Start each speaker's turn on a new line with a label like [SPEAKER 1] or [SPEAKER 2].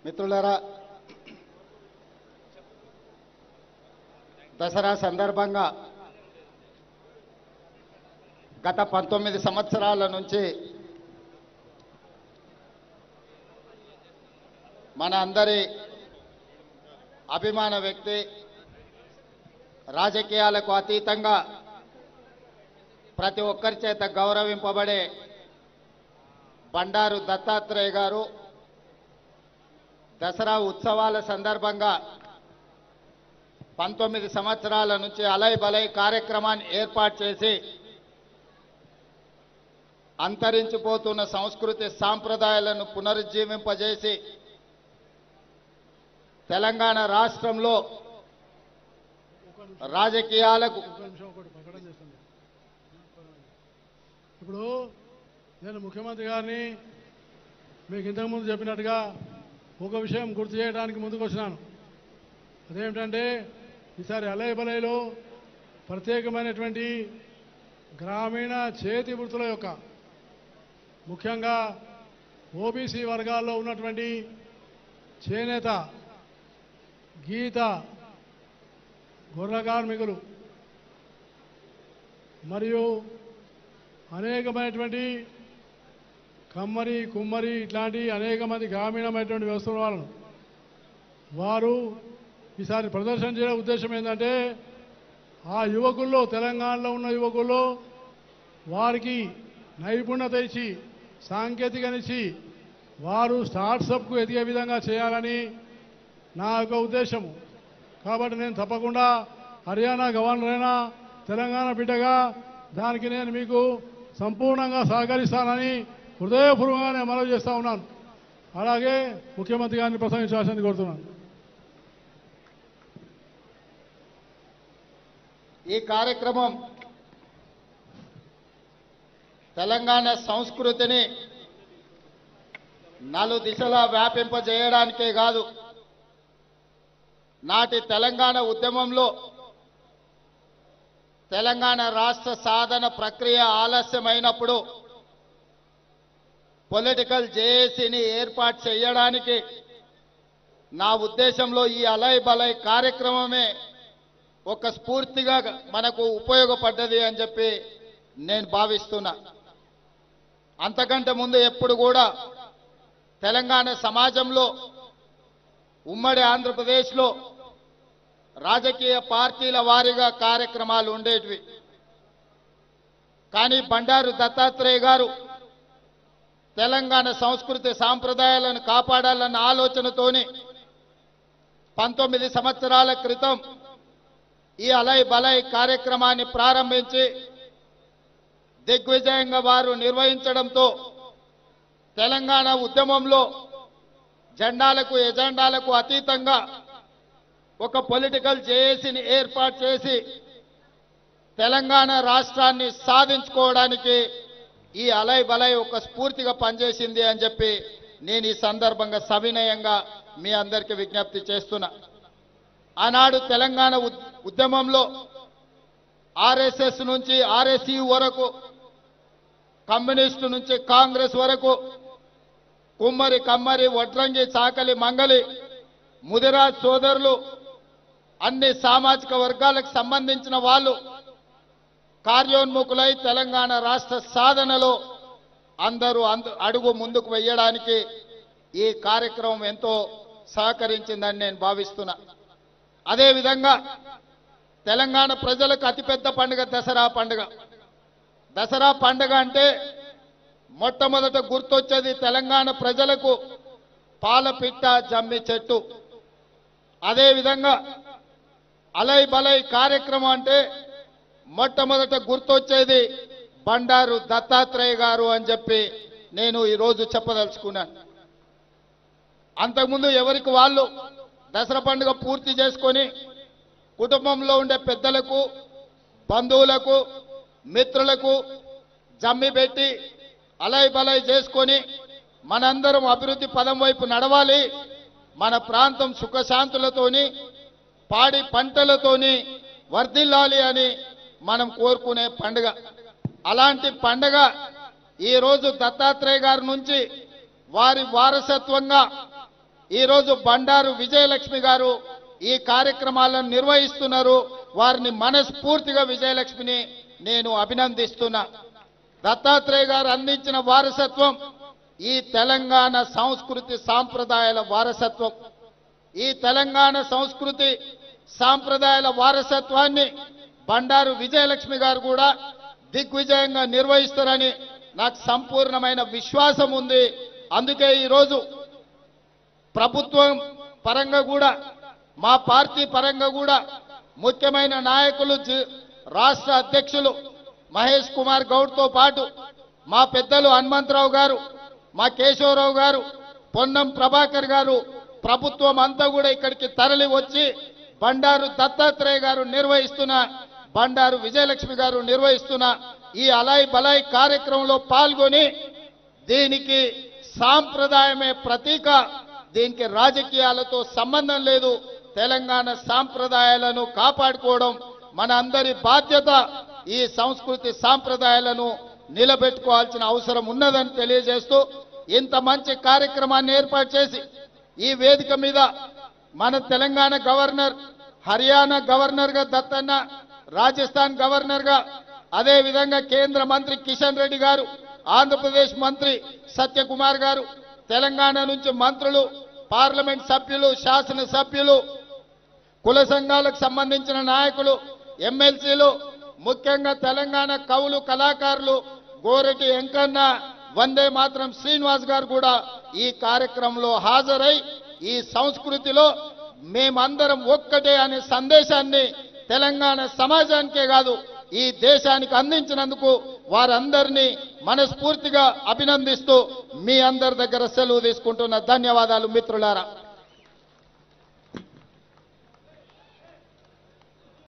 [SPEAKER 1] మిత్రులారా, దసరా సందర్భంగా గత 19 సంవత్సరాల నుంచి మన అందరి అభిమాన వ్యక్తి, రాజకీయాలకు అతీతంగా ప్రతి ఒక్కరి చేత గౌరవింపబడే బండారు దత్తాత్రేయ గారు దసరా ఉత్సవాల సందర్భంగా 19 సంవత్సరాల నుంచి అలై బలై కార్యక్రమాన్ని ఏర్పాటు చేసి అంతరించిపోతున్న సంస్కృతి సాంప్రదాయాలను పునరుజ్జీవింపజేసి తెలంగాణ రాష్ట్రంలో రాజకీయాలకు
[SPEAKER 2] ఇప్పుడు నేను ముఖ్యమంత్రి గారిని మీకు ఇంతకుముందు చెప్పినట్టుగా ఒక విషయం గుర్తు చేయడానికి ముందుకు వచ్చినాను. అదేమిటంటే ఈసారి అలై బలైలో ప్రత్యేకమైనటువంటి గ్రామీణ చేతి వృత్తుల యొక్క ముఖ్యంగా ఓబీసీ వర్గాల్లో ఉన్నటువంటి చేనేత, గీత, గొర్రె కార్మికులు మరియు అనేకమైనటువంటి కమ్మరి, కుమ్మరి ఇట్లాంటి అనేక మంది గ్రామీణమైనటువంటి వ్యవస్థల వాళ్ళను వారు ఈసారి ప్రదర్శన చేయడం ఉద్దేశం ఏంటంటే ఆ యువకుల్లో, తెలంగాణలో ఉన్న యువకుల్లో వారికి నైపుణ్యత ఇచ్చి, సాంకేతికనిచ్చి వారు స్టార్ట్సప్కు ఎదిగే విధంగా చేయాలని నా యొక్క ఉద్దేశము. కాబట్టి నేను తప్పకుండా హర్యానా గవర్నర్ అయినా తెలంగాణ బిడ్డగా దానికి నేను మీకు సంపూర్ణంగా సహకరిస్తానని హృదయపూర్వకంగా మనవి చేస్తూ ఉన్నాను. అలాగే ముఖ్యమంత్రి గారిని ప్రసంగించాల్సింది కోరుతున్నాను.
[SPEAKER 1] ఈ కార్యక్రమం తెలంగాణ సంస్కృతిని నలుదిశలా వ్యాపింపజేయడానికే కాదు, నాటి తెలంగాణ ఉద్యమంలో తెలంగాణ రాష్ట్ర సాధన ప్రక్రియ ఆలస్యమైనప్పుడు పొలిటికల్ జేఏసీని ఏర్పాటు చేయడానికి నా ఉద్దేశంలో ఈ అలై బలై కార్యక్రమమే ఒక స్ఫూర్తిగా మనకు ఉపయోగపడ్డది అని చెప్పి నేను భావిస్తున్నా. అంతకంటే ముందు ఎప్పుడు కూడా తెలంగాణ సమాజంలో, ఉమ్మడి ఆంధ్రప్రదేశ్లో రాజకీయ పార్టీల వారీగా కార్యక్రమాలు ఉండేటివి. కానీ బండారు దత్తాత్రేయ గారు తెలంగాణ సంస్కృతి సాంప్రదాయాలను కాపాడాలన్న ఆలోచనతోని 19 సంవత్సరాల క్రితం ఈ అలై బలై కార్యక్రమాన్ని ప్రారంభించి దిగ్విజయంగా వారు నిర్వహించడంతో తెలంగాణ ఉద్యమంలో జెండాలకు, ఎజెండాలకు అతీతంగా ఒక పొలిటికల్ జేఏసీని ఏర్పాటు చేసి తెలంగాణ రాష్ట్రాన్ని సాధించుకోవడానికి ఈ అలై బలై ఒక స్ఫూర్తిగా పనిచేసింది అని చెప్పి నేను ఈ సందర్భంగా సవినయంగా మీ అందరికీ విజ్ఞప్తి చేస్తున్నా. ఆనాడు తెలంగాణ ఉద్యమంలో ఆర్ఎస్ఎస్ నుంచి ఆర్ఎస్యు వరకు, కమ్యూనిస్టు నుంచి కాంగ్రెస్ వరకు, కుమ్మరి, కమ్మరి, వడ్రంగి, చాకలి, మంగలి, ముదిరాజ్ సోదరులు, అన్ని సామాజిక వర్గాలకు సంబంధించిన వాళ్ళు కార్యోన్ముఖులై తెలంగాణ రాష్ట్ర సాధనలో అందరూ అడుగు ముందుకు వేయడానికి ఈ కార్యక్రమం ఎంతో సహకరించిందని నేను భావిస్తున్నా. అదేవిధంగా తెలంగాణ ప్రజలకు అతిపెద్ద పండుగ దసరా పండుగ. దసరా పండుగ అంటే మొట్టమొదట గుర్తొచ్చేది తెలంగాణ ప్రజలకు పాలపిట్ట, జమ్మి చెట్టు. అదేవిధంగా అలై బలై కార్యక్రమం అంటే మొట్టమొదట గుర్తొచ్చేది బండారు దత్తాత్రేయ గారు అని చెప్పి నేను ఈరోజు చెప్పదలుచుకున్నాను. అంతకుముందు ఎవరికి వాళ్ళు దసరా పండుగ పూర్తి చేసుకొని కుటుంబంలో ఉండే పెద్దలకు, బంధువులకు, మిత్రులకు జమ్మి పెట్టి అలై బలై చేసుకొని మనందరం అభివృద్ధి పదం వైపు నడవాలి, మన ప్రాంతం సుఖశాంతులతోని, పాడి పంటలతోని వర్ధిల్లాలి అని మనం కోరుకునే పండుగ. అలాంటి పండుగ ఈ రోజు దత్తాత్రేయ గారి నుంచి వారి వారసత్వంగా ఈరోజు బండారు విజయలక్ష్మి గారు ఈ కార్యక్రమాలను నిర్వహిస్తున్నారు. వారిని మనస్ఫూర్తిగా విజయలక్ష్మిని నేను అభినందిస్తున్నా. దత్తాత్రేయ గారు అందించిన వారసత్వం ఈ తెలంగాణ సంస్కృతి సాంప్రదాయాల వారసత్వం. ఈ తెలంగాణ సంస్కృతి సాంప్రదాయాల వారసత్వాన్ని బండారు విజయలక్ష్మి గారు కూడా దిగ్విజయంగా నిర్వహిస్తారని నాకు సంపూర్ణమైన విశ్వాసం ఉంది. అందుకే ఈరోజు ప్రభుత్వం పరంగా కూడా మా పార్టీ పరంగా కూడా ముఖ్యమైన నాయకులు రాష్ట్ర అధ్యక్షులు మహేష్ కుమార్ గౌడ్తో పాటు మా పెద్దలు హనుమంతరావు గారు, మా కేశవరావు గారు, పొన్నం ప్రభాకర్ గారు, ప్రభుత్వం అంతా కూడా ఇక్కడికి తరలి వచ్చి బండారు దత్తాత్రేయ గారు నిర్వహిస్తున్న, బండారు విజయలక్ష్మి గారు నిర్వహిస్తున్న ఈ అలాయ్ బలాయ్ కార్యక్రమంలో పాల్గొని దీనికి సాంప్రదాయమే ప్రతీక, దీనికి రాజకీయాలతో సంబంధం లేదు. తెలంగాణ సాంప్రదాయాలను కాపాడుకోవడం మన అందరి బాధ్యత. ఈ సంస్కృతి సాంప్రదాయాలను నిలబెట్టుకోవాల్సిన అవసరం ఉన్నదని తెలియజేస్తూ ఇంత మంచి కార్యక్రమాన్ని ఏర్పాటు చేసి ఈ వేదిక మీద మన తెలంగాణ గవర్నర్, హర్యానా గవర్నర్గా దత్తన్న, రాజస్థాన్ గవర్నర్గా, అదేవిధంగా కేంద్ర మంత్రి కిషన్ రెడ్డి గారు, ఆంధ్రప్రదేశ్ మంత్రి సత్యకుమార్ గారు, తెలంగాణ నుంచి మంత్రులు, పార్లమెంట్ సభ్యులు, శాసన సభ్యులు, కుల సంఘాలకు సంబంధించిన నాయకులు, ఎమ్మెల్సీలు, ముఖ్యంగా తెలంగాణ కవులు, కళాకారులు గోరటి వెంకన్న, వందే మాత్రం శ్రీనివాస్ గారు కూడా ఈ కార్యక్రమంలో హాజరై ఈ సంస్కృతిలో మేమందరం ఒక్కటే అనే సందేశాన్ని తెలంగాణ సమాజానికే కాదు ఈ దేశానికి అందించినందుకు వారందరినీ మనస్ఫూర్తిగా అభినందిస్తూ మీ అందరి దగ్గర సెలవు తీసుకుంటున్న ధన్యవాదాలు మిత్రులారా.